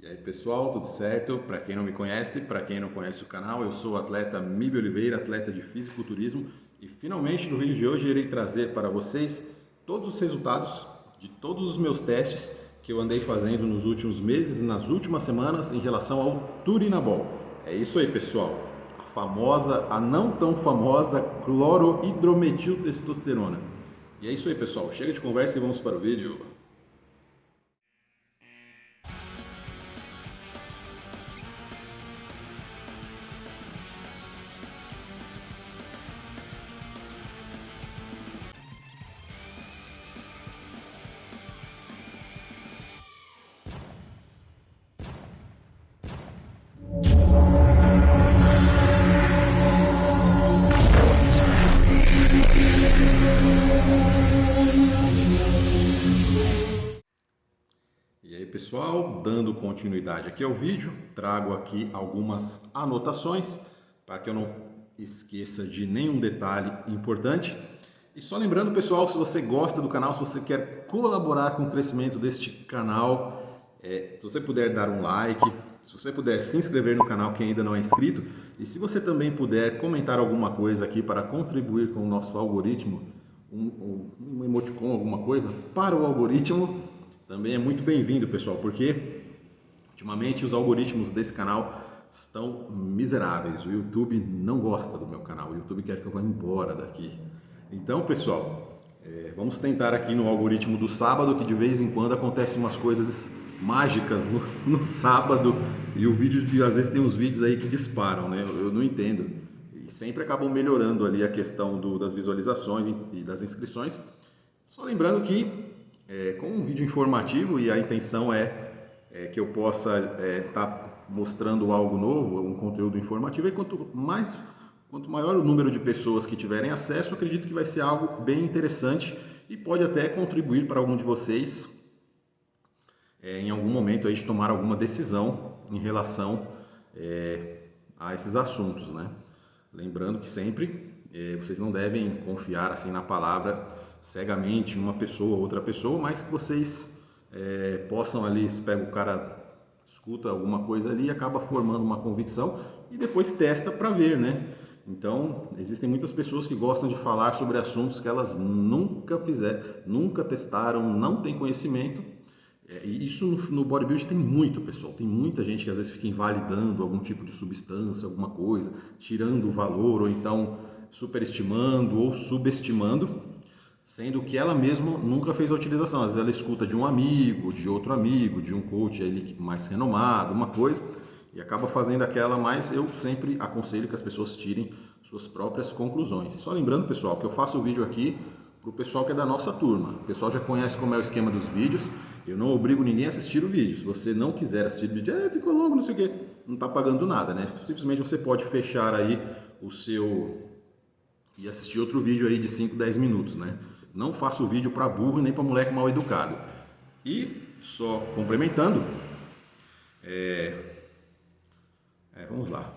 E aí pessoal, tudo certo? Para quem não me conhece, para quem não conhece o canal, eu sou o atleta Mibe Oliveira, atleta de fisiculturismo, e finalmente no vídeo de hoje irei trazer para vocês todos os resultados de todos os meus testes que eu andei fazendo nos últimos meses, nas últimas semanas em relação ao Turinabol. É isso aí pessoal, a não tão famosa clorohidrometiltestosterona. E é isso aí pessoal, chega de conversa e vamos para o vídeo. E aí pessoal, dando continuidade aqui ao vídeo, trago aqui algumas anotações para que eu não esqueça de nenhum detalhe importante. E só lembrando pessoal, se você gosta do canal, se você quer colaborar com o crescimento deste canal, se você puder dar um like, se você puder se inscrever no canal quem ainda não é inscrito, e se você também puder comentar alguma coisa aqui para contribuir com o nosso algoritmo, um emoticon, alguma coisa, para o algoritmo, também é muito bem-vindo, pessoal, porque ultimamente os algoritmos desse canal estão miseráveis. O YouTube não gosta do meu canal, o YouTube quer que eu vá embora daqui. Então, pessoal, vamos tentar aqui no algoritmo do sábado, que de vez em quando acontecem umas coisas mágicas no sábado, e o vídeo, às vezes tem uns vídeos aí que disparam, né? Eu não entendo. E sempre acabam melhorando ali a questão das visualizações e das inscrições. Só lembrando que com um vídeo informativo, e a intenção que eu possa estar mostrando algo novo, um conteúdo informativo, e quanto maior o número de pessoas que tiverem acesso, eu acredito que vai ser algo bem interessante e pode até contribuir para algum de vocês em algum momento aí de tomar alguma decisão em relação a esses assuntos, né? Lembrando que sempre vocês não devem confiar assim na palavra cegamente em uma pessoa ou outra pessoa, mas que vocês possam ali, se pega o cara, escuta alguma coisa ali, acaba formando uma convicção e depois testa para ver, né? Então, existem muitas pessoas que gostam de falar sobre assuntos que elas nunca fizeram, nunca testaram, não têm conhecimento. E isso no bodybuilding tem muito, pessoal. Tem muita gente que às vezes fica invalidando algum tipo de substância, alguma coisa, tirando o valor, ou então superestimando ou subestimando, sendo que ela mesma nunca fez a utilização. Às vezes ela escuta de um amigo, de um coach ali mais renomado, uma coisa, e acaba fazendo aquela, mas eu sempre aconselho que as pessoas tirem suas próprias conclusões. E só lembrando, pessoal, que eu faço o vídeo aqui para o pessoal que é da nossa turma. O pessoal já conhece como é o esquema dos vídeos. Eu não obrigo ninguém a assistir o vídeo. Se você não quiser assistir o vídeo, ficou longo, não sei o quê, não está pagando nada, né? Simplesmente você pode fechar aí o seu e assistir outro vídeo aí de 5, 10 minutos, né? Não faço vídeo para burro nem para moleque mal educado. E só complementando, vamos lá.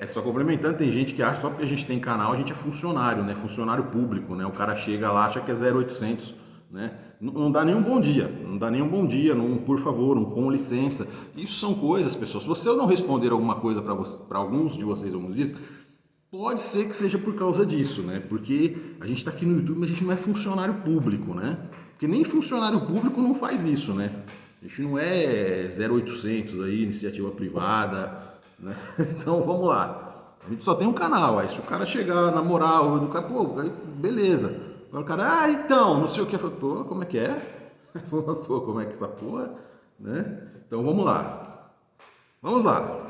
Só complementando, tem gente que acha só porque a gente tem canal, a gente é funcionário, né? Funcionário público, né? O cara chega lá, acha que é 0800, né? Não dá nenhum bom dia, não dá nenhum bom dia, não, por favor, um com licença. Isso são coisas, pessoal. Se você não responder alguma coisa para alguns de vocês alguns dias, pode ser que seja por causa disso, né? Porque a gente está aqui no YouTube, mas a gente não é funcionário público, né? Porque nem funcionário público não faz isso, né? A gente não é 0800 aí, iniciativa privada, né? Então vamos lá. A gente só tem um canal, aí se o cara chegar na moral do cara, pô, aí beleza. Agora o cara, então, não sei o que, pô, como é que é? Pô, como é que essa porra, né? Então vamos lá. Vamos lá.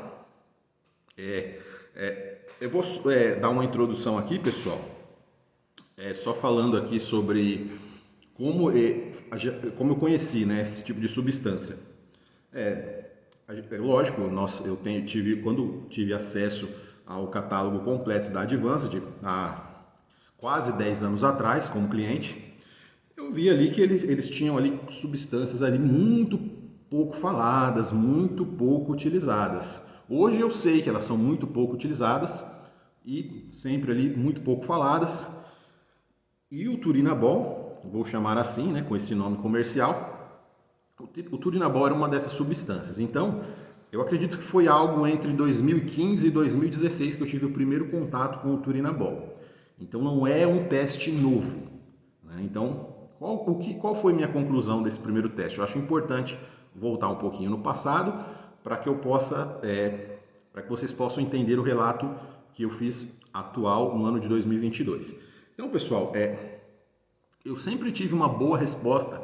Eu vou dar uma introdução aqui, pessoal, só falando aqui sobre como eu conheci, né, esse tipo de substância. Lógico, quando tive acesso ao catálogo completo da Advanced, há quase 10 anos atrás, como cliente, eu vi ali que eles tinham ali substâncias ali muito pouco faladas, muito pouco utilizadas. Hoje eu sei que elas são muito pouco utilizadas e sempre ali muito pouco faladas. E o Turinabol, vou chamar assim, né, com esse nome comercial, o turinabol era uma dessas substâncias. Então, eu acredito que foi algo entre 2015 e 2016 que eu tive o primeiro contato com o turinabol. Então, não é um teste novo, né? Então, qual foi minha conclusão desse primeiro teste? Eu acho importante voltar um pouquinho no passado para que eu possa, para que vocês possam entender o relato que eu fiz atual no ano de 2022. Então, pessoal, eu sempre tive uma boa resposta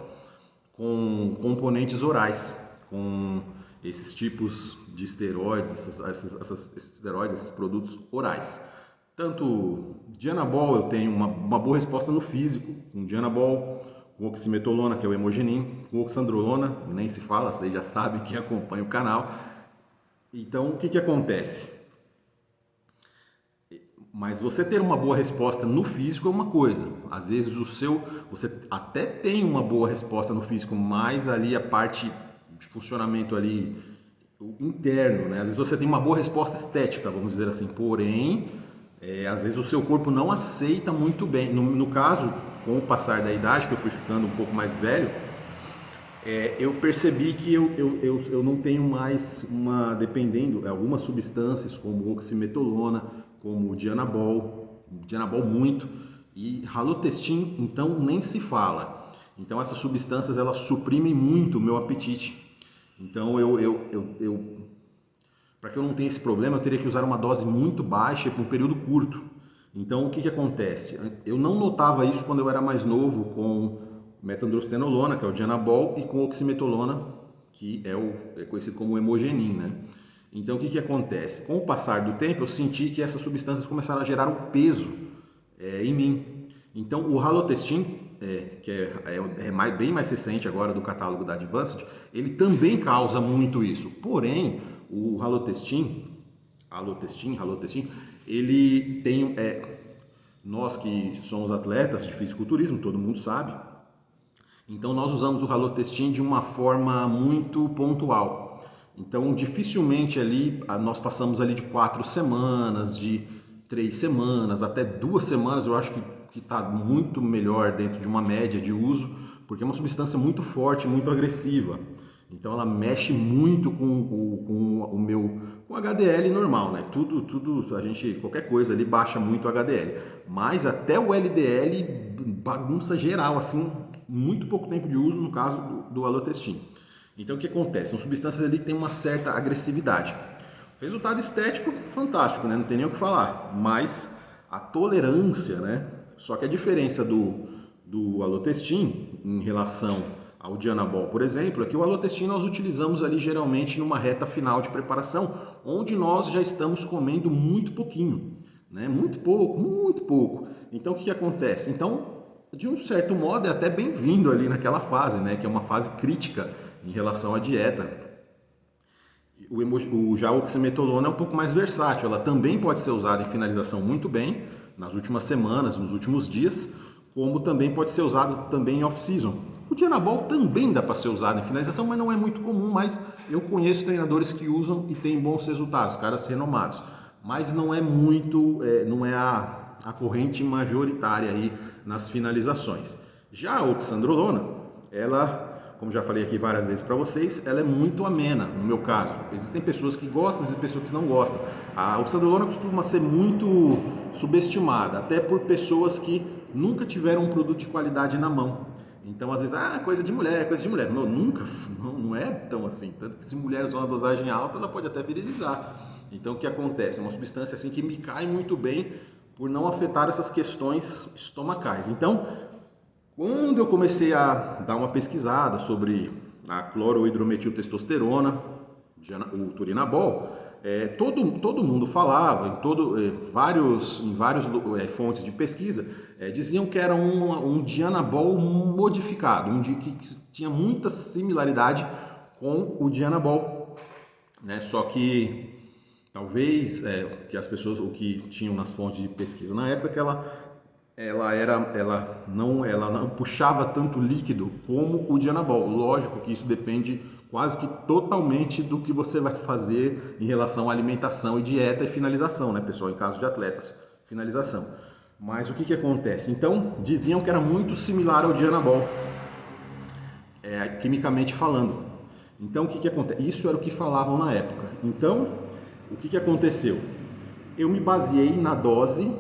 com componentes orais, com esses tipos de esteroides, esses esteroides, esses produtos orais. Tanto Dianabol eu tenho uma boa resposta no físico, com Dianabol, com oximetolona, que é o Hemogenin, com oxandrolona, nem se fala, vocês já sabem que acompanha o canal. Então, o que acontece? Mas você ter uma boa resposta no físico é uma coisa. Às vezes você até tem uma boa resposta no físico, mas ali a parte de funcionamento ali interno, né? Às vezes você tem uma boa resposta estética, vamos dizer assim. Porém, às vezes o seu corpo não aceita muito bem. No caso, com o passar da idade, que eu fui ficando um pouco mais velho, eu percebi que eu não tenho mais dependendo, algumas substâncias como oximetolona, como Dianabol muito, e Halotestin, então nem se fala. Então essas substâncias elas suprimem muito o meu apetite. Então para que eu não tenha esse problema, eu teria que usar uma dose muito baixa por um período curto. Então o que acontece? Eu não notava isso quando eu era mais novo com metandrostenolona, que é o Dianabol, e com oximetolona, que é conhecido como Hemogenin, né? Então, o que acontece? Com o passar do tempo, eu senti que essas substâncias começaram a gerar um peso em mim. Então, o Halotestin, que é bem mais recente agora do catálogo da Advanced, ele também causa muito isso. Porém, o Halotestin, ele tem... nós que somos atletas de fisiculturismo, todo mundo sabe, então nós usamos o Halotestin de uma forma muito pontual. Então, dificilmente ali, nós passamos ali de 4 semanas, de 3 semanas, até 2 semanas, eu acho que está muito melhor dentro de uma média de uso, porque é uma substância muito forte, muito agressiva. Então, ela mexe muito com o HDL normal, né? Tudo, qualquer coisa ali baixa muito o HDL. Mas até o LDL, bagunça geral, assim, muito pouco tempo de uso no caso do Halotestin. Então o que acontece? São substâncias ali que têm uma certa agressividade. Resultado estético, fantástico, né? Não tem nem o que falar. Mas a tolerância, né? Só que a diferença do Halotestin em relação ao Dianabol, por exemplo, é que o Halotestin nós utilizamos ali geralmente numa reta final de preparação, onde nós já estamos comendo muito pouquinho, né? Muito pouco. Então o que acontece? Então, de um certo modo, é até bem-vindo ali naquela fase, né? Que é uma fase crítica em relação à dieta. Já a oximetolona é um pouco mais versátil, ela também pode ser usada em finalização muito bem, nas últimas semanas, nos últimos dias, como também pode ser usado também em off-season. O Dianabol também dá para ser usado em finalização, mas não é muito comum, mas eu conheço treinadores que usam e têm bons resultados, caras renomados. Mas não é muito, não é a corrente majoritária aí nas finalizações. Já a oxandrolona, ela, como já falei aqui várias vezes para vocês, ela é muito amena, no meu caso. Existem pessoas que gostam, existem pessoas que não gostam. A oxandrolona costuma ser muito subestimada, até por pessoas que nunca tiveram um produto de qualidade na mão. Então, às vezes, coisa de mulher, coisa de mulher. Não, não é tão assim. Tanto que se mulher usar uma dosagem alta, ela pode até virilizar. Então, o que acontece? É uma substância assim que me cai muito bem por não afetar essas questões estomacais. Então, quando eu comecei a dar uma pesquisada sobre a clorohidrometiltestosterona, o turinabol, todo mundo falava, em vários fontes de pesquisa, diziam que era um Dianabol modificado, que tinha muita similaridade com o Dianabol, né? Só que talvez que as pessoas, o que tinham nas fontes de pesquisa na época, que ela não puxava tanto líquido como o Dianabol. Lógico que isso depende quase que totalmente do que você vai fazer em relação à alimentação e dieta e finalização, né, pessoal? Em caso de atletas, finalização. Mas o que acontece? Então, diziam que era muito similar ao Dianabol. quimicamente falando. Então, o que acontece? Isso era o que falavam na época. Então, o que aconteceu? Eu me baseei na dose,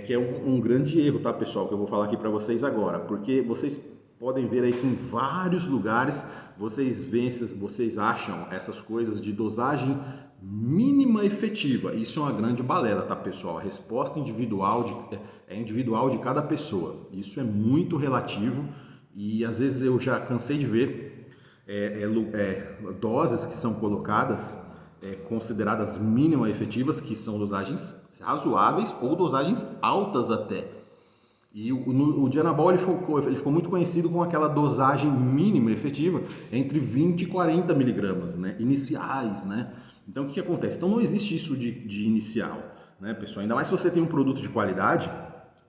que é um grande erro, tá, pessoal? Que eu vou falar aqui para vocês agora. Porque vocês podem ver aí que em vários lugares vocês acham essas coisas de dosagem mínima efetiva. Isso é uma grande balela, tá, pessoal? A resposta é individual de cada pessoa. Isso é muito relativo e às vezes eu já cansei de ver doses que são colocadas consideradas mínima efetivas, que são dosagens razoáveis ou dosagens altas até. E o Dianabol ele ficou muito conhecido com aquela dosagem mínima efetiva entre 20 e 40 miligramas, né, iniciais, né? Então o que acontece? Então não existe isso de inicial, né, pessoal? Ainda mais se você tem um produto de qualidade.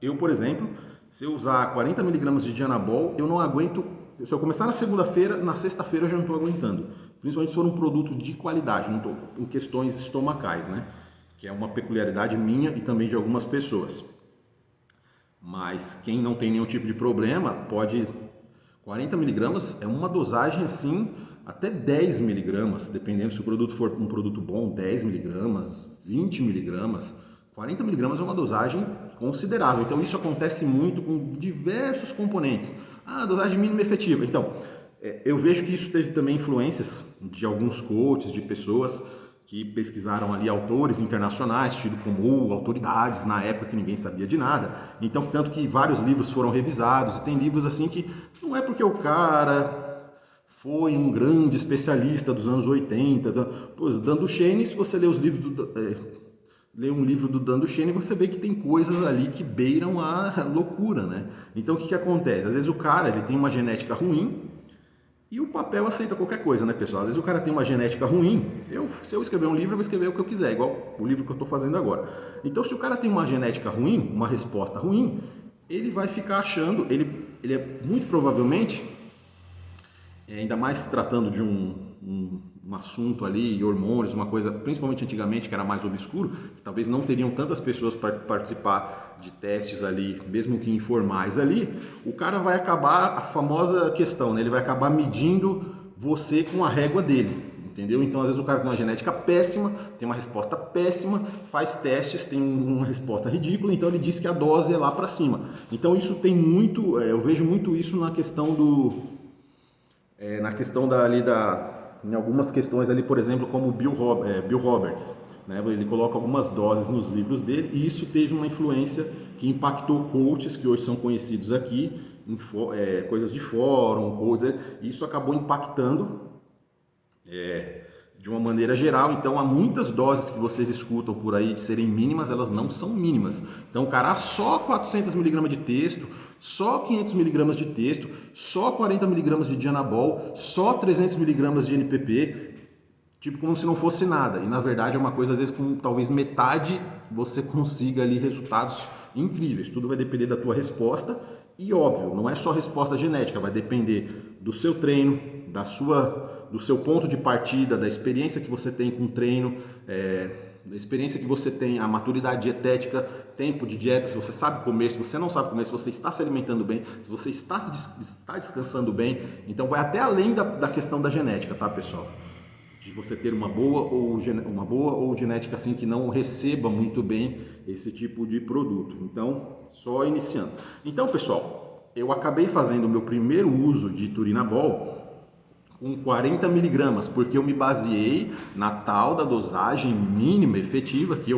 Eu, por exemplo, se eu usar 40 miligramas de Dianabol, eu não aguento. Se eu começar na segunda-feira, na sexta-feira eu já não estou aguentando. Principalmente se for um produto de qualidade, não estou em questões estomacais, né? Que é uma peculiaridade minha e também de algumas pessoas. Mas quem não tem nenhum tipo de problema, pode... 40 miligramas é uma dosagem assim, até 10 miligramas, dependendo se o produto for um produto bom, 10 miligramas, 20 miligramas. 40 miligramas é uma dosagem considerável. Então isso acontece muito com diversos componentes. Dosagem mínima efetiva. Então, eu vejo que isso teve também influências de alguns coaches, de pessoas que pesquisaram ali autores internacionais, tido como autoridades na época que ninguém sabia de nada. Então, tanto que vários livros foram revisados, e tem livros assim que não é porque o cara foi um grande especialista dos anos 80, Dan Duchaine, se você lê os livros lê um livro do Dan Duchaine, você vê que tem coisas ali que beiram a loucura, né? Então, o que acontece? Às vezes o cara ele tem uma genética ruim, e o papel aceita qualquer coisa, né, pessoal? Às vezes o cara tem uma genética ruim. Se eu escrever um livro, eu vou escrever o que eu quiser, igual o livro que eu estou fazendo agora. Então, se o cara tem uma genética ruim, uma resposta ruim, ele vai ficar achando, ele é muito provavelmente, ainda mais se tratando de um assunto ali, hormônios, uma coisa, principalmente antigamente, que era mais obscuro, que talvez não teriam tantas pessoas para participar de testes ali, mesmo que informais ali, o cara vai acabar, a famosa questão, né? Ele vai acabar medindo você com a régua dele, entendeu? Então, às vezes o cara tem uma genética péssima, tem uma resposta péssima, faz testes, tem uma resposta ridícula, então ele diz que a dose é lá para cima. Então, isso tem muito, eu vejo muito isso na questão em algumas questões ali, por exemplo, como Bill Roberts, né? Ele coloca algumas doses nos livros dele e isso teve uma influência que impactou coaches que hoje são conhecidos aqui, coisas de fórum, e isso acabou impactando de uma maneira geral. Então, há muitas doses que vocês escutam por aí de serem mínimas, elas não são mínimas. Então, cara, só 400 miligramas de texto, só 500 miligramas de texto, só 40 miligramas de Dianabol, só 300 miligramas de NPP, tipo como se não fosse nada. E na verdade é uma coisa, às vezes, com talvez metade você consiga ali resultados incríveis. Tudo vai depender da tua resposta e, óbvio, não é só resposta genética, vai depender do seu treino, do seu ponto de partida, da experiência que você tem com o treino, da experiência que você tem, a maturidade dietética, tempo de dieta, se você sabe comer, se você não sabe comer, se você está se alimentando bem, se você está descansando bem. Então vai até além da questão da genética, tá, pessoal? De você ter uma boa ou genética assim que não receba muito bem esse tipo de produto. Então, só iniciando. Então, pessoal, eu acabei fazendo o meu primeiro uso de Turinabol com 40 miligramas, porque eu me baseei na tal da dosagem mínima efetiva que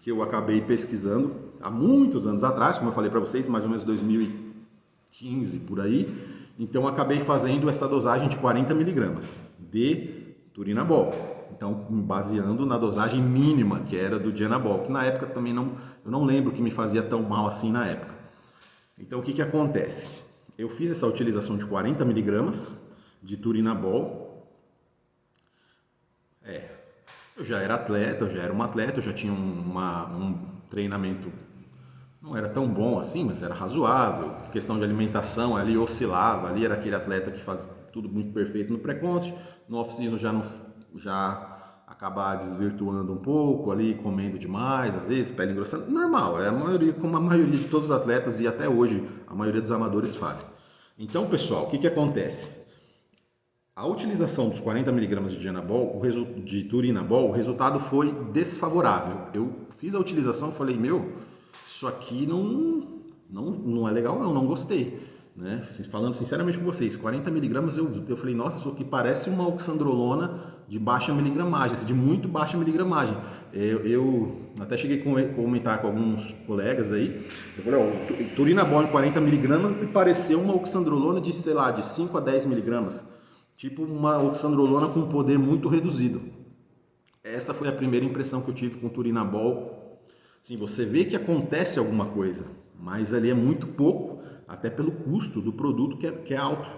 eu acabei pesquisando há muitos anos atrás, como eu falei para vocês, mais ou menos 2015 por aí. Então, eu acabei fazendo essa dosagem de 40 miligramas de Turinabol. Então, me baseando na dosagem mínima, que era do Dianabol, que na época também eu não lembro que me fazia tão mal assim na época. Então, o que acontece? Eu fiz essa utilização de 40 miligramas de Turinabol. Eu já era atleta, eu já tinha um treinamento, não era tão bom assim, mas era razoável. Questão de alimentação, ali oscilava, ali era aquele atleta que faz tudo muito perfeito no pré-contest, no off-season já acaba desvirtuando um pouco ali, comendo demais, às vezes, pele engrossando, normal, como a maioria de todos os atletas e até hoje a maioria dos amadores fazem. Então, pessoal, o que acontece? A utilização dos 40 miligramas de turinabol, o resultado foi desfavorável. Eu fiz a utilização e falei, isso aqui não é legal não gostei. Né? Falando sinceramente com vocês, 40 miligramas eu falei, nossa, isso aqui parece uma oxandrolona de baixa miligramagem, de muito baixa miligramagem. Eu até cheguei a comentar com alguns colegas aí, eu falei, o turinabol em 40 miligramas me pareceu uma oxandrolona de, sei lá, de 5 a 10 miligramas. Tipo uma oxandrolona com poder muito reduzido. Essa foi a primeira impressão que eu tive com o turinabol. Sim, você vê que acontece alguma coisa, mas ali é muito pouco, até pelo custo do produto que é alto.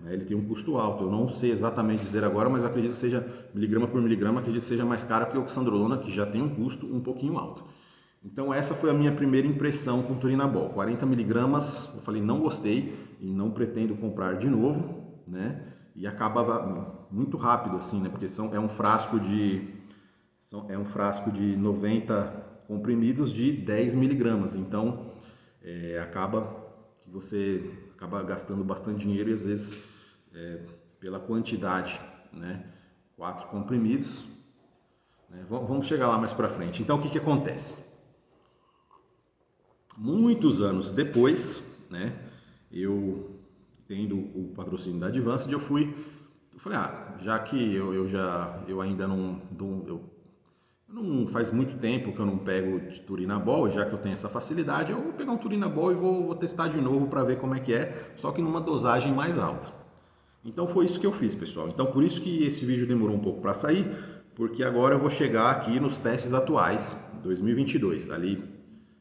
Ele tem um custo alto. Eu não sei exatamente dizer agora, mas eu acredito que seja miligrama por miligrama, acredito que seja mais caro que a oxandrolona, que já tem um custo um pouquinho alto. Então essa foi a minha primeira impressão com o turinabol. 40 miligramas, eu falei, não gostei e não pretendo comprar de novo, né? E acaba muito rápido assim, né? Porque é um frasco de 90 comprimidos de 10 miligramas. Então acaba que você acaba gastando bastante dinheiro e às vezes pela quantidade, né? 4 comprimidos, né? Vamos chegar lá mais para frente. Então o que acontece? Muitos anos depois, né? Eu tendo o patrocínio da Advanced, eu falei, já que eu ainda não faz muito tempo que eu não pego de turinabol, já que eu tenho essa facilidade, eu vou pegar um turinabol e vou testar de novo para ver como é que é, só que numa dosagem mais alta. Então foi isso que eu fiz, pessoal. Então por isso que esse vídeo demorou um pouco para sair, porque agora eu vou chegar aqui nos testes atuais, 2022, ali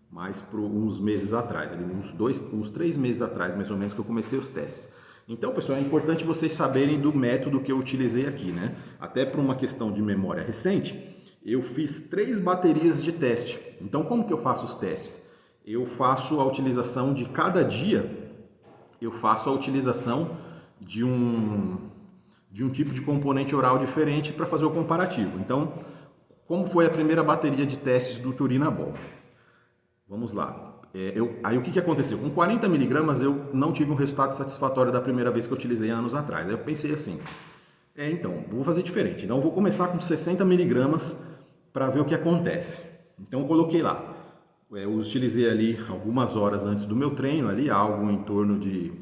mais por uns meses atrás, ali uns 3 meses atrás, mais ou menos, que eu comecei os testes. Então, pessoal, é importante vocês saberem do método que eu utilizei aqui, né? Até por uma questão de memória recente, eu fiz 3 baterias de teste. Então, como que eu faço os testes? Eu faço a utilização de cada dia, eu faço a utilização de um tipo de componente oral diferente para fazer o comparativo. Então, como foi a primeira bateria de testes do turinabol? Vamos lá. Aí o que aconteceu? Com 40 miligramas eu não tive um resultado satisfatório da primeira vez que eu utilizei anos atrás. Aí eu pensei assim, então, vou fazer diferente. Então eu vou começar com 60 miligramas para ver o que acontece. Então eu coloquei lá. Eu utilizei ali algumas horas antes do meu treino, ali algo em torno de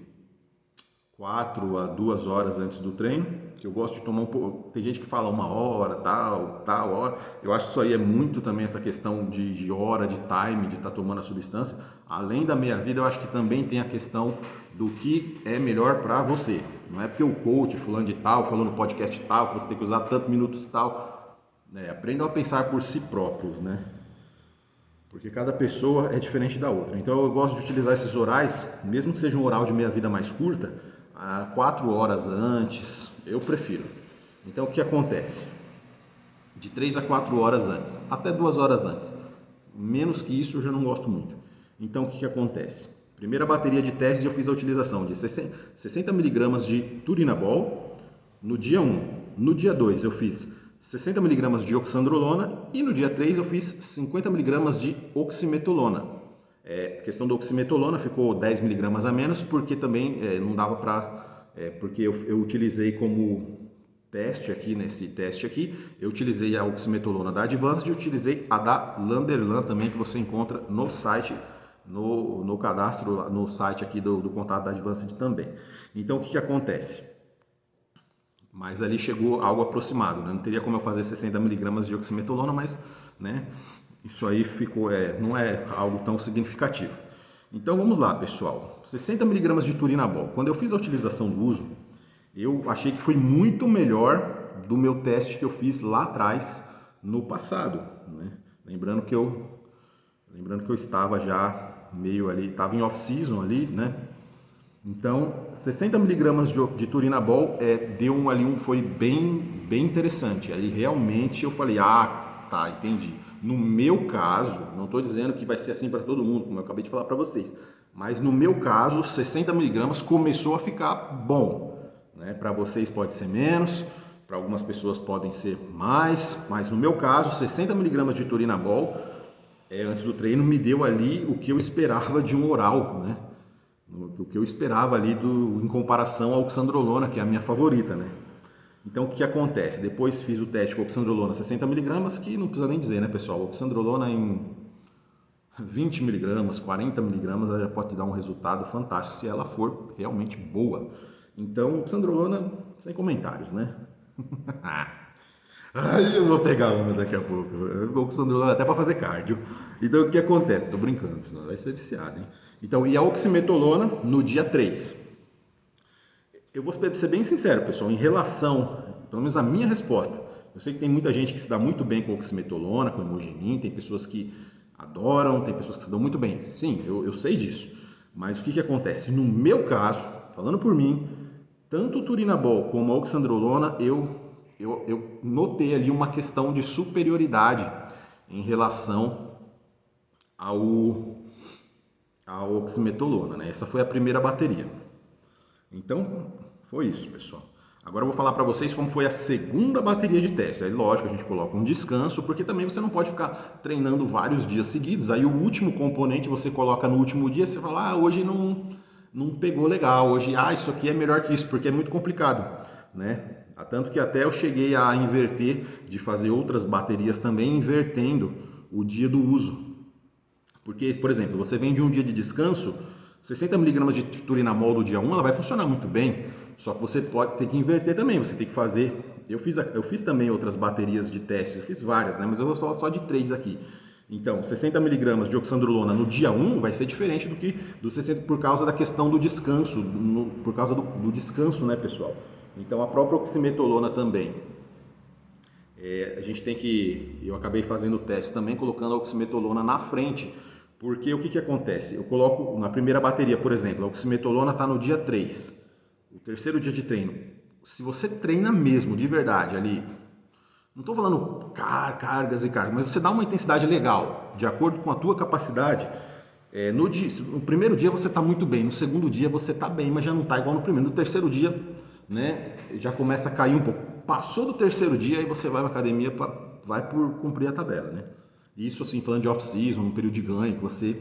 4 a 2 horas antes do treino, que eu gosto de tomar um pouco. Tem gente que fala 1 hora, tal hora. Eu acho que isso aí é muito também essa questão de hora, de time, de estar tomando a substância. Além da meia-vida, eu acho que também tem a questão do que é melhor para você. Não é porque o coach, fulano de tal, falou no podcast tal, que você tem que usar tantos minutos tal. Aprendam a pensar por si próprios, né? Porque cada pessoa é diferente da outra. Então eu gosto de utilizar esses orais, mesmo que seja um oral de meia-vida mais curta, 4 horas antes, eu prefiro. Então o que acontece? De 3 a 4 horas antes, até 2 horas antes. Menos que isso eu já não gosto muito. Então o que acontece? Primeira bateria de testes eu fiz a utilização de 60 miligramas de turinabol no dia 1. No dia 2 eu fiz 60 miligramas de oxandrolona e no dia 3 eu fiz 50 miligramas de oximetolona. A questão da oximetolona ficou 10 miligramas a menos porque também não dava para... porque eu utilizei como teste aqui, nesse teste aqui, eu utilizei a oximetolona da Advanced e utilizei a da Landerlan também, que você encontra no site, no cadastro, no site aqui do contato da Advanced também. Então o que acontece? Mas ali chegou algo aproximado, né? Não teria como eu fazer 60 miligramas de oximetolona, mas, né, isso aí ficou, não é algo tão significativo. Então vamos lá, pessoal. 60 miligramas de turinabol. Quando eu fiz a utilização do uso, eu achei que foi muito melhor do meu teste que eu fiz lá atrás, no passado, né? Lembrando que eu estava já meio ali, estava em off-season ali, né? Então, 60 miligramas de turinabol foi bem interessante. Aí realmente eu falei, tá, entendi. No meu caso, não estou dizendo que vai ser assim para todo mundo, como eu acabei de falar para vocês, mas no meu caso, 60 miligramas começou a ficar bom. Né? Para vocês pode ser menos, para algumas pessoas podem ser mais, mas no meu caso, 60 miligramas de turinabol antes do treino me deu ali o que eu esperava de um oral, né? o que eu esperava ali em comparação ao oxandrolona, que é a minha favorita, né? Então, o que acontece? Depois fiz o teste com oxandrolona 60mg, que não precisa nem dizer, né, pessoal? Oxandrolona em 20mg, 40mg, ela já pode te dar um resultado fantástico se ela for realmente boa. Então, oxandrolona, sem comentários, né? Aí eu vou pegar uma daqui a pouco. Eu vou com oxandrolona até para fazer cardio. Então, o que acontece? Tô brincando, senão vai ser viciado, hein? Então, e a oximetolona no dia 3. Eu vou ser bem sincero, pessoal, em relação, pelo menos a minha resposta. Eu sei que tem muita gente que se dá muito bem com oximetolona, com hemogenin, tem pessoas que adoram, tem pessoas que se dão muito bem. Sim, eu sei disso. Mas o que acontece? No meu caso, falando por mim, tanto o turinabol como a oxandrolona, eu notei ali uma questão de superioridade em relação à oximetolona, né? Essa foi a primeira bateria. Então, foi isso, pessoal. Agora eu vou falar para vocês como foi a segunda bateria de teste. Aí, lógico, a gente coloca um descanso, porque também você não pode ficar treinando vários dias seguidos. Aí o último componente você coloca no último dia, você fala, hoje não pegou legal, hoje, isso aqui é melhor que isso, porque é muito complicado, né? Tanto que até eu cheguei a inverter, de fazer outras baterias também, invertendo o dia do uso. Porque, por exemplo, você vem de um dia de descanso, 60mg de turinamol do dia 1, ela vai funcionar muito bem, só que você pode ter que inverter também, você tem que fazer... Eu fiz também outras baterias de testes, eu fiz várias, né? Mas eu vou falar só de 3 aqui. Então, 60mg de oxandrolona no dia 1 vai ser diferente do que do 60 por causa da questão do descanso, por causa do descanso, né, pessoal? Então, a própria oximetolona também. A gente tem que... Eu acabei fazendo o teste também, colocando a oximetolona na frente, porque o que acontece? Eu coloco na primeira bateria, por exemplo, a oximetolona está no dia 3, o terceiro dia de treino. Se você treina mesmo, de verdade, ali, não estou falando cargas e cargas, mas você dá uma intensidade legal, de acordo com a tua capacidade, no primeiro dia você está muito bem, no segundo dia você está bem, mas já não está igual no primeiro. No terceiro dia, né, já começa a cair um pouco. Passou do terceiro dia, aí você vai na academia, vai por cumprir a tabela, né? Isso assim, falando de off-season, um período de ganho, que você,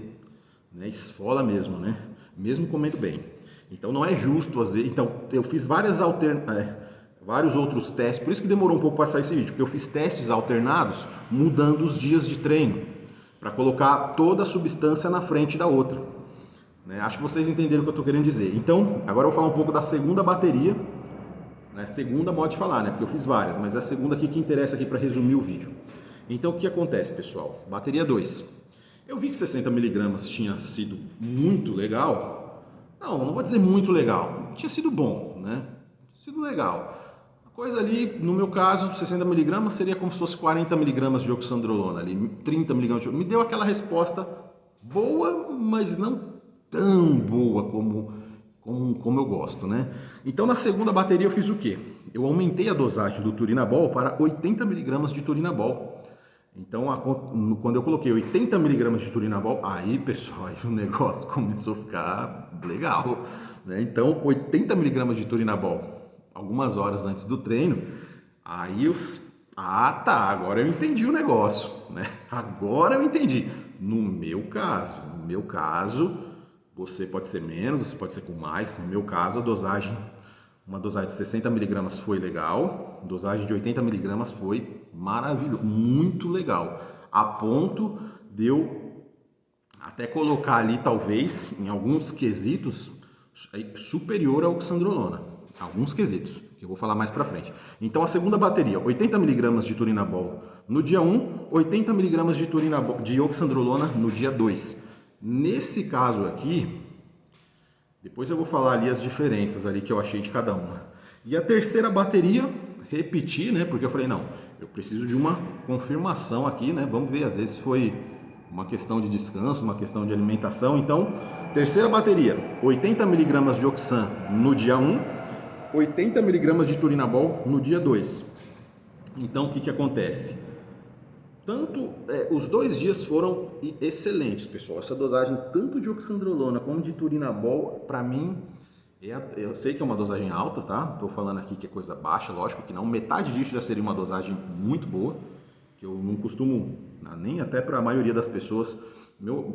né, esfola mesmo, né? Mesmo comendo bem. Então não é justo, às vezes. Então eu fiz vários outros testes, por isso que demorou um pouco para sair esse vídeo, porque eu fiz testes alternados, mudando os dias de treino, para colocar toda a substância na frente da outra. Né? Acho que vocês entenderam o que eu estou querendo dizer. Então, agora eu vou falar um pouco da segunda bateria, né? Segunda modo de falar, né? Porque eu fiz várias, mas é a segunda aqui que interessa aqui para resumir o vídeo. Então, o que acontece, pessoal? Bateria 2. Eu vi que 60mg tinha sido muito legal. Não vou dizer muito legal. Tinha sido bom, né? Sido legal. A coisa ali, no meu caso, 60mg seria como se fosse 40mg de oxandrolona ali, 30mg. Me deu aquela resposta boa, mas não tão boa como eu gosto, né? Então, na segunda bateria eu fiz o quê? Eu aumentei a dosagem do turinabol para 80mg de turinabol. Então, quando eu coloquei 80mg de turinabol, aí, pessoal, aí o negócio começou a ficar legal, né? Então, 80mg de turinabol, algumas horas antes do treino, aí agora eu entendi o negócio, né? Agora eu entendi. No meu caso, você pode ser menos, você pode ser com mais. No meu caso, uma dosagem de 60mg foi legal, dosagem de 80mg foi maravilhoso, muito legal, a ponto de eu até colocar ali, talvez, em alguns quesitos, superior ao oxandrolona, alguns quesitos, que eu vou falar mais pra frente. Então, a segunda bateria, 80mg de turinabol no dia 1, 80mg de oxandrolona no dia 2. Nesse caso aqui, depois eu vou falar ali as diferenças ali que eu achei de cada uma. E a terceira bateria, repeti, né? Porque eu falei, não, eu preciso de uma confirmação aqui, né? Vamos ver, às vezes foi uma questão de descanso, uma questão de alimentação. Então, terceira bateria, 80mg de oxan no dia 1, 80mg de turinabol no dia 2. Então, o que acontece? Os 2 dias foram excelentes, pessoal. Essa dosagem tanto de oxandrolona como de turinabol, para mim, eu sei que é uma dosagem alta, tá? Tô falando aqui que é coisa baixa, lógico que não. Metade disso já seria uma dosagem muito boa, que eu não costumo, nem até para a maioria das pessoas,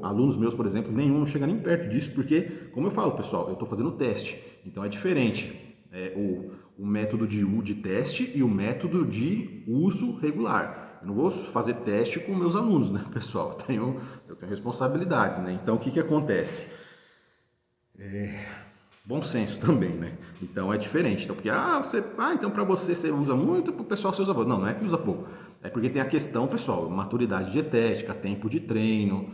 Alunos meus, por exemplo, nenhum não chega nem perto disso, porque, como eu falo, pessoal, eu estou fazendo teste, então é diferente o método de teste e o método de uso regular. Eu não vou fazer teste com meus alunos, né, pessoal? Eu tenho responsabilidades, né? Então, o que acontece? Bom senso também, né? Então é diferente. Então, porque, então para você usa muito, para o pessoal você usa pouco. Não, não é que usa pouco. É porque tem a questão, pessoal, maturidade dietética, tempo de treino,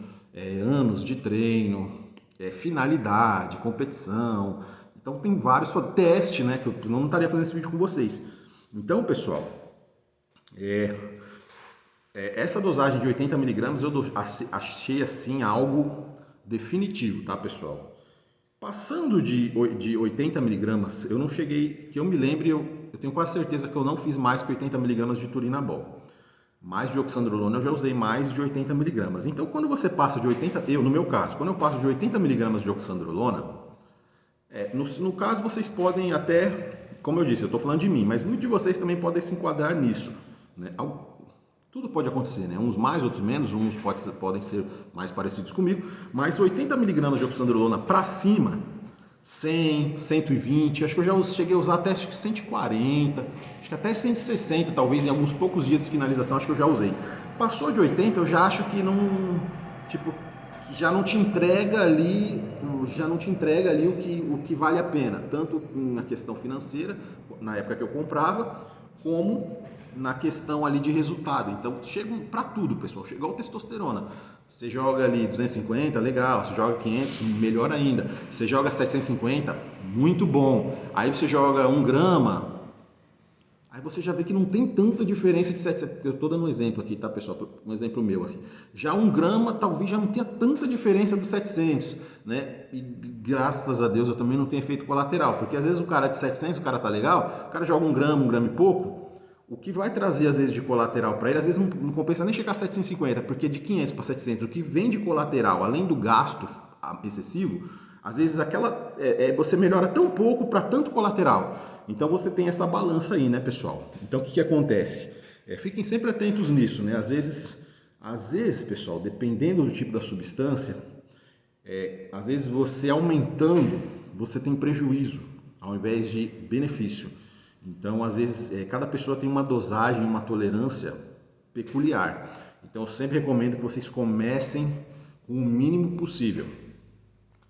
anos de treino, finalidade, competição. Então tem vários teste, né? Que eu não estaria fazendo esse vídeo com vocês. Então, pessoal, essa dosagem de 80 miligramas eu achei assim algo definitivo, tá, pessoal? Passando de 80 miligramas, eu não cheguei, que eu me lembre, eu tenho quase certeza que eu não fiz mais que 80 miligramas de turinabol. Mais de oxandrolona eu já usei mais de 80 miligramas. Então, quando você passa de 80, no meu caso, quando eu passo de 80 miligramas de oxandrolona, no caso vocês podem até, como eu disse, eu estou falando de mim, mas muitos de vocês também podem se enquadrar nisso, né? Tudo pode acontecer, né? Uns mais, outros menos, uns podem ser mais parecidos comigo, mas 80 miligramas de oxandrolona para cima, 100, 120, acho que eu já cheguei a usar até 140, acho que até 160, talvez em alguns poucos dias de finalização, acho que eu já usei. Passou de 80, eu já acho que não, tipo, que já não te entrega ali, o que vale a pena, tanto na questão financeira, na época que eu comprava, como na questão ali de resultado. Então, chega para tudo, pessoal. Chegou a testosterona. Você joga ali 250, legal. Você joga 500, melhor ainda. Você joga 750, muito bom. Aí você joga 1 grama, aí você já vê que não tem tanta diferença de 700. Eu estou dando um exemplo aqui, tá, pessoal? Um exemplo meu aqui. Já 1 grama talvez já não tenha tanta diferença do 700, né? E graças a Deus eu também não tenho efeito colateral, porque às vezes o cara de 700, o cara tá legal, o cara joga 1 grama e pouco, o que vai trazer às vezes de colateral para ele, às vezes não compensa nem chegar a 750, porque de 500 para 700, o que vem de colateral, além do gasto excessivo, às vezes você melhora tão pouco para tanto colateral. Então você tem essa balança aí, né, pessoal? Então o que acontece? Fiquem sempre atentos nisso, né? Às vezes, pessoal, dependendo do tipo da substância, às vezes você aumentando, você tem prejuízo ao invés de benefício. Então, às vezes, cada pessoa tem uma dosagem, uma tolerância peculiar. Então, eu sempre recomendo que vocês comecem com o mínimo possível.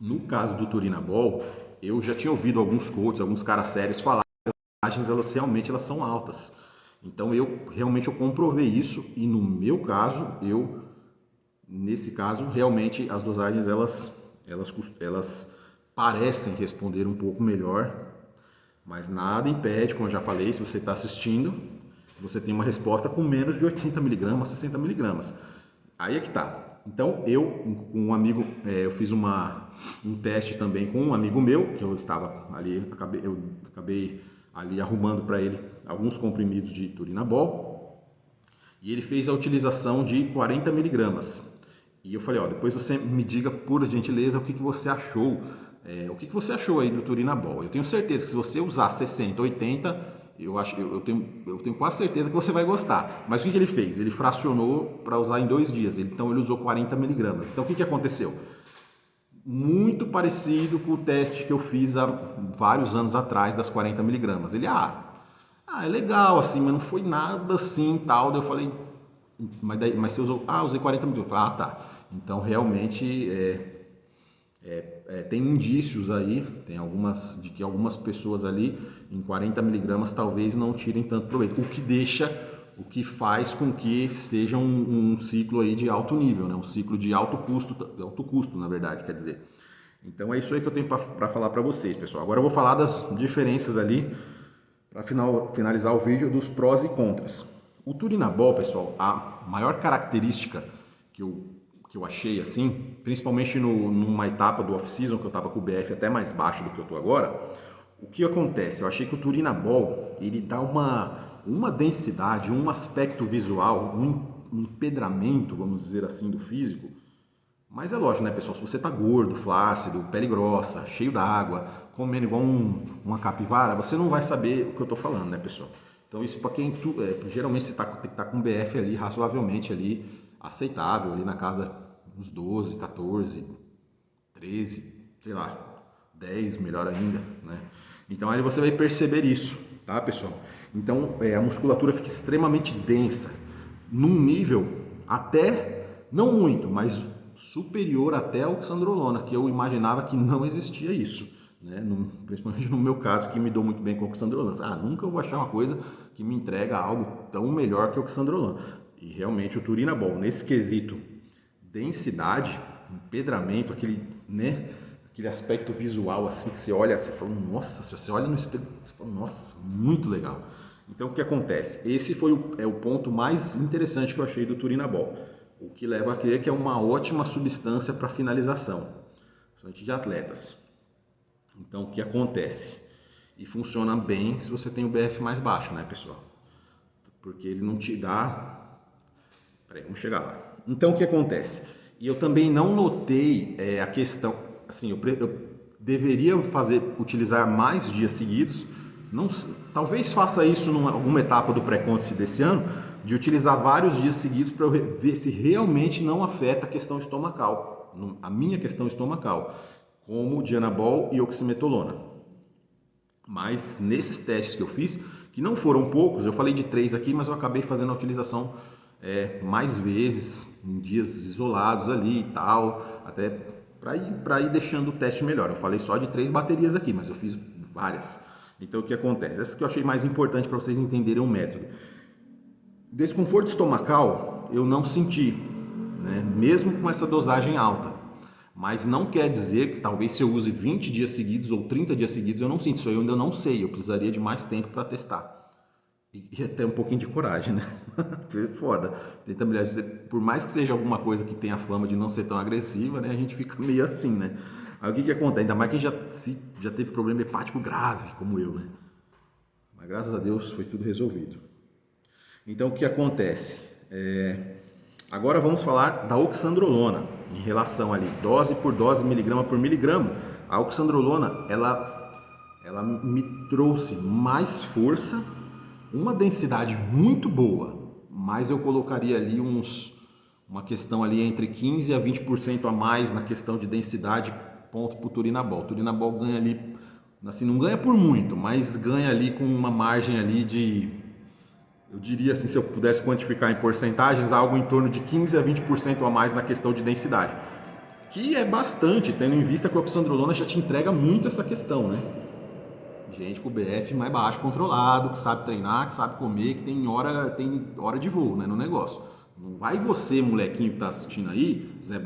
No caso do turinabol, eu já tinha ouvido alguns coaches, alguns caras sérios falar que as dosagens elas são altas. Então, eu comprovei isso e no meu caso, nesse caso, realmente as dosagens elas parecem responder um pouco melhor. Mas nada impede, como eu já falei, se você está assistindo, você tem uma resposta com menos de 80 miligramas, 60 miligramas. Aí é que tá. Então, com um amigo, eu fiz um teste também com um amigo meu, que eu estava ali, eu acabei ali arrumando para ele alguns comprimidos de turinabol, e ele fez a utilização de 40 miligramas. E eu falei, depois você me diga, por gentileza, o que você achou. O que você achou aí do turinabol? Eu tenho certeza que se você usar 60, 80, eu tenho quase certeza que você vai gostar. Mas o que ele fez? Ele fracionou para usar em 2 dias. Então ele usou 40 miligramas. Então o que aconteceu? Muito parecido com o teste que eu fiz há vários anos atrás das 40 miligramas. Ele, é legal assim, mas não foi nada assim tal. Daí eu falei, mas você usou, usei 40 miligramas. Eu falei, tá. Então realmente tem indícios aí, de que algumas pessoas ali em 40 miligramas talvez não tirem tanto proveito, o que faz com que seja um ciclo aí de alto nível, né? Um ciclo de alto custo, na verdade, quer dizer. Então é isso aí que eu tenho para falar para vocês, pessoal. Agora eu vou falar das diferenças ali, para finalizar o vídeo, dos prós e contras. O turinabol, pessoal, a maior característica que eu achei assim, principalmente numa etapa do off-season, que eu estava com o BF até mais baixo do que eu estou agora, o que acontece? Eu achei que o turinabol, ele dá uma densidade, um aspecto visual, um empedramento, vamos dizer assim, do físico. Mas é lógico, né, pessoal? Se você tá gordo, flácido, pele grossa, cheio d'água, comendo igual uma capivara, você não vai saber o que eu tô falando, né, pessoal? Então isso para quem geralmente você tem que estar com BF ali razoavelmente ali aceitável, ali na casa uns 12, 14, 13, sei lá, 10, melhor ainda, né? Então aí você vai perceber isso, tá, pessoal? Então a musculatura fica extremamente densa, num nível até, não muito, mas superior até ao oxandrolona, que eu imaginava que não existia isso, né? Principalmente no meu caso, que me dou muito bem com o oxandrolona. Nunca vou achar uma coisa que me entrega algo tão melhor que o oxandrolona. E realmente o Turinabol, nesse quesito densidade, empedramento, aquele, né, aquele aspecto visual assim que você olha, você fala, nossa, se você olha no espelho, você fala, nossa, muito legal. Então o que acontece? Esse foi o ponto mais interessante que eu achei do Turinabol, o que leva a crer que é uma ótima substância para finalização, principalmente de atletas. Então o que acontece? E funciona bem se você tem o BF mais baixo, né, pessoal? Porque ele não te dá... Peraí, vamos chegar lá. Então o que acontece? E eu também não notei a questão, assim, eu deveria utilizar mais dias seguidos, não, talvez faça isso em alguma etapa do pré-contest desse ano, de utilizar vários dias seguidos para ver se realmente não afeta a questão estomacal, a minha questão estomacal, como Dianabol e oximetolona. Mas nesses testes que eu fiz, que não foram poucos, eu falei de 3 aqui, mas eu acabei fazendo a utilização mais vezes, em dias isolados ali e tal, até para ir deixando o teste melhor. Eu falei só de 3 baterias aqui, mas eu fiz várias. Então o que acontece? Essa que eu achei mais importante para vocês entenderem o método. Desconforto estomacal eu não senti, né? Mesmo com essa dosagem alta. Mas não quer dizer que talvez se eu use 20 dias seguidos ou 30 dias seguidos eu não sinto. Isso eu ainda não sei, eu precisaria de mais tempo para testar. E até um pouquinho de coragem, né? Foda. Tenta mulher dizer, por mais que seja alguma coisa que tenha fama de não ser tão agressiva, né? A gente fica meio assim, né? Aí o que acontece? Ainda mais quem já teve problema hepático grave, como eu, né? Mas graças a Deus foi tudo resolvido. Então o que acontece? Agora vamos falar da oxandrolona, em relação ali, dose por dose, miligrama por miligrama. A oxandrolona, ela me trouxe mais força, uma densidade muito boa, mas eu colocaria ali uma questão ali entre 15% a 20% a mais na questão de densidade, ponto para o Turinabol. O Turinabol ganha ali, assim, não ganha por muito, mas ganha ali com uma margem ali de, eu diria assim, se eu pudesse quantificar em porcentagens, algo em torno de 15% a 20% a mais na questão de densidade. Que é bastante, tendo em vista que a oxandrolona já te entrega muito essa questão, né? Gente com o BF mais baixo controlado, que sabe treinar, que sabe comer, que tem hora de voo, né, no negócio. Não vai você, molequinho que tá assistindo aí, Zé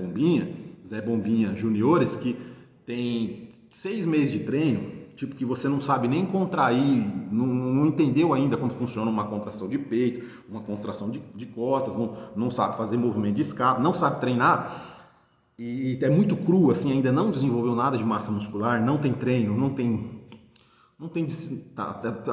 Bombinha Juniores, que tem 6 meses de treino, tipo que você não sabe nem contrair, não entendeu ainda como funciona uma contração de peito, uma contração de costas, não sabe fazer movimento de escape, não sabe treinar, e é muito cru, assim, ainda não desenvolveu nada de massa muscular, não tem treino, não tem,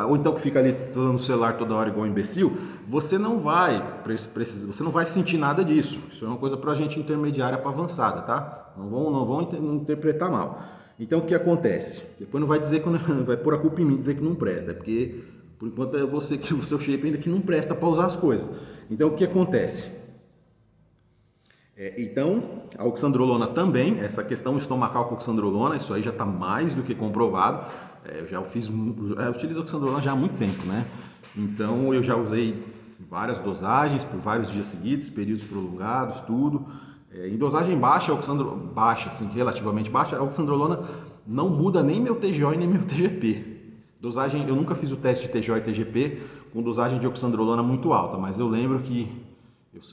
ou então que fica ali no celular toda hora igual um imbecil, você não vai sentir nada disso. Isso é uma coisa para a gente intermediária para avançada, tá? Não vão interpretar mal. Então o que acontece? Depois não vai dizer que vai pôr a culpa em mim, dizer que não presta, porque por enquanto é você que o seu shape ainda que não presta para usar as coisas. Então o que acontece? Então, a oxandrolona também, essa questão estomacal com oxandrolona, isso aí já está mais do que comprovado. Eu utilizo oxandrolona já há muito tempo, né? Então, eu já usei várias dosagens por vários dias seguidos, períodos prolongados, tudo. Em dosagem baixa, baixa, assim, relativamente baixa, a oxandrolona não muda nem meu TGO e nem meu TGP. Dosagem, eu nunca fiz o teste de TGO e TGP com dosagem de oxandrolona muito alta, mas eu lembro que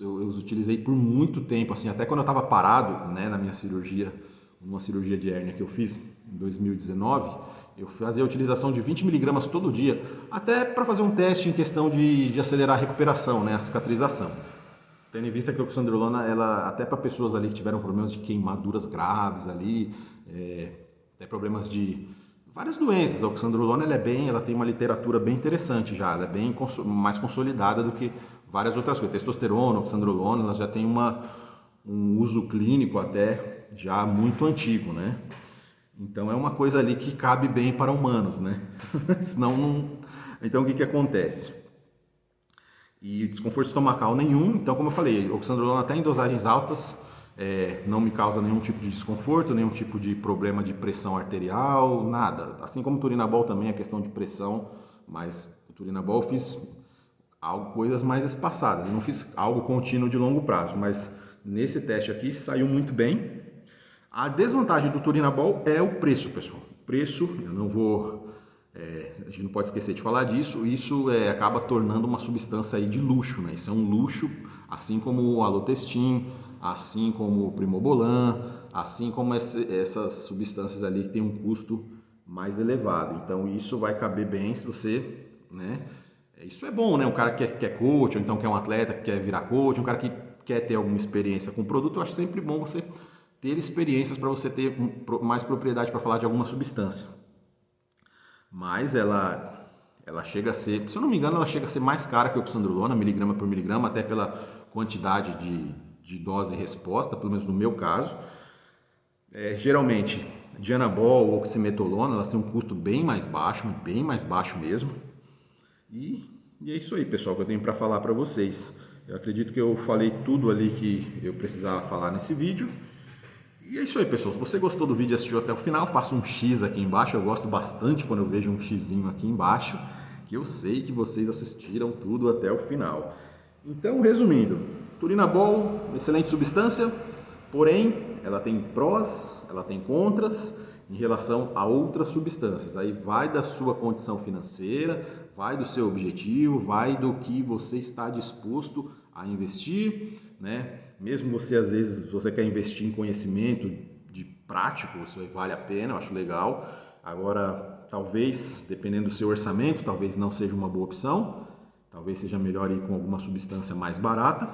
eu utilizei por muito tempo, assim, até quando eu estava parado, né, na minha cirurgia, numa cirurgia de hérnia que eu fiz em 2019, eu fazia a utilização de 20 miligramas todo dia, até para fazer um teste em questão de acelerar a recuperação, né, a cicatrização. Tendo em vista que a oxandrolona, ela, até para pessoas ali que tiveram problemas de queimaduras graves ali, até problemas de várias doenças, a oxandrolona ela tem uma literatura bem interessante já, ela é bem mais consolidada do que várias outras coisas. Testosterona, oxandrolona, elas já têm um uso clínico até já muito antigo, né? Então é uma coisa ali que cabe bem para humanos, né? Senão não... Então o que acontece? E desconforto estomacal nenhum, então como eu falei, oxandrolona até em dosagens altas não me causa nenhum tipo de desconforto, nenhum tipo de problema de pressão arterial, nada. Assim como o Turinabol também é questão de pressão, mas o Turinabol eu fiz coisas mais espaçadas, eu não fiz algo contínuo de longo prazo, mas nesse teste aqui saiu muito bem. A desvantagem do Turinabol é o preço, pessoal. O preço, eu não vou... a gente não pode esquecer de falar disso, isso acaba tornando uma substância aí de luxo, né? Isso é um luxo, assim como o Alotestin, assim como o Primobolan, assim como essas substâncias ali que tem um custo mais elevado. Então isso vai caber bem se você, né? Isso é bom, né? Um cara que quer coach, ou então quer um atleta que quer virar coach, um cara que quer ter alguma experiência com o produto, eu acho sempre bom você ter experiências para você ter mais propriedade para falar de alguma substância. Mas ela chega a ser, se eu não me engano, ela chega a ser mais cara que o oxandrolona, miligrama por miligrama, até pela quantidade de dose e resposta, pelo menos no meu caso. Geralmente, Dianabol ou oximetolona, elas têm um custo bem mais baixo mesmo. E é isso aí, pessoal, que eu tenho para falar para vocês. Eu acredito que eu falei tudo ali que eu precisava falar nesse vídeo. E é isso aí, pessoal. Se você gostou do vídeo e assistiu até o final, faça um X aqui embaixo. Eu gosto bastante quando eu vejo um Xzinho aqui embaixo, que eu sei que vocês assistiram tudo até o final. Então, resumindo, Turinabol, excelente substância, porém, ela tem prós, ela tem contras em relação a outras substâncias. Aí vai da sua condição financeira, vai do seu objetivo, vai do que você está disposto a investir, né? Mesmo você, às vezes, você quer investir em conhecimento de prático, isso vale a pena, eu acho legal. Agora, talvez, dependendo do seu orçamento, talvez não seja uma boa opção, talvez seja melhor ir com alguma substância mais barata.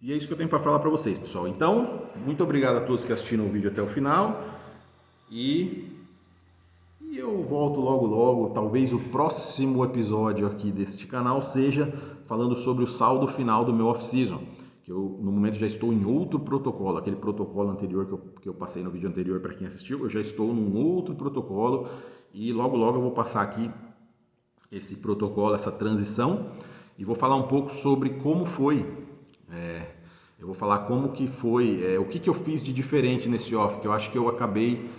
E é isso que eu tenho para falar para vocês, pessoal. Então, muito obrigado a todos que assistiram o vídeo até o final. E eu volto logo, talvez o próximo episódio aqui deste canal seja falando sobre o saldo final do meu off-season, que eu no momento já estou em outro protocolo, aquele protocolo anterior que eu passei no vídeo anterior para quem assistiu, eu já estou num outro protocolo e logo eu vou passar aqui esse protocolo, essa transição, e vou falar um pouco sobre como foi, eu vou falar como que foi, o que eu fiz de diferente nesse off, que eu acho que eu acabei...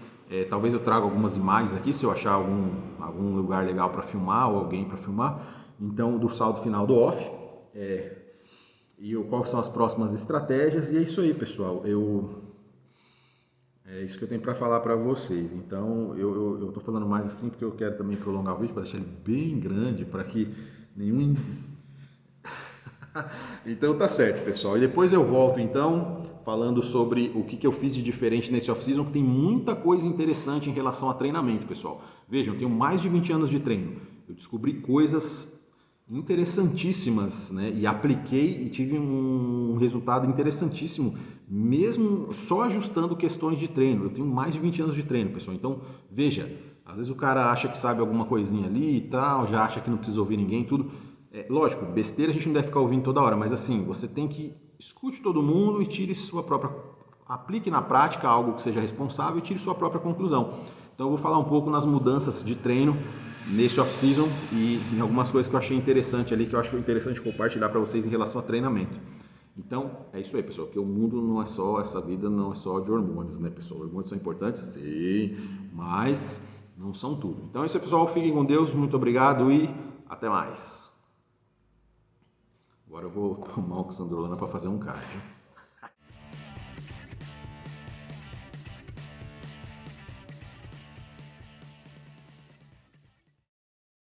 talvez eu traga algumas imagens aqui, se eu achar algum lugar legal para filmar ou alguém para filmar. Então, do saldo final do off. E quais são as próximas estratégias. E é isso aí, pessoal. É isso que eu tenho para falar para vocês. Então, eu estou falando mais assim porque eu quero também prolongar o vídeo para deixar ele bem grande, para que nenhum... Então tá certo, pessoal. E depois eu volto, então, falando sobre o que eu fiz de diferente nesse off-season, que tem muita coisa interessante em relação a treinamento, pessoal. Vejam, eu tenho mais de 20 anos de treino. Eu descobri coisas interessantíssimas, né? E apliquei e tive um resultado interessantíssimo, mesmo só ajustando questões de treino. Eu tenho mais de 20 anos de treino, pessoal. Então, veja, às vezes o cara acha que sabe alguma coisinha ali e tal, já acha que não precisa ouvir ninguém, tudo... lógico, besteira a gente não deve ficar ouvindo toda hora, mas assim, você tem que escute todo mundo e tire sua própria, aplique na prática algo que seja responsável e tire sua própria conclusão. Então eu vou falar um pouco nas mudanças de treino nesse off-season e em algumas coisas que eu achei interessante ali, que eu acho interessante compartilhar para vocês em relação a treinamento. Então, é isso aí, pessoal, que o mundo não é só, essa vida não é só de hormônios, né, pessoal? Hormônios são importantes, sim, mas não são tudo. Então é isso aí, pessoal, fiquem com Deus, muito obrigado e até mais. Agora eu vou tomar oxandrolona para fazer um cardio.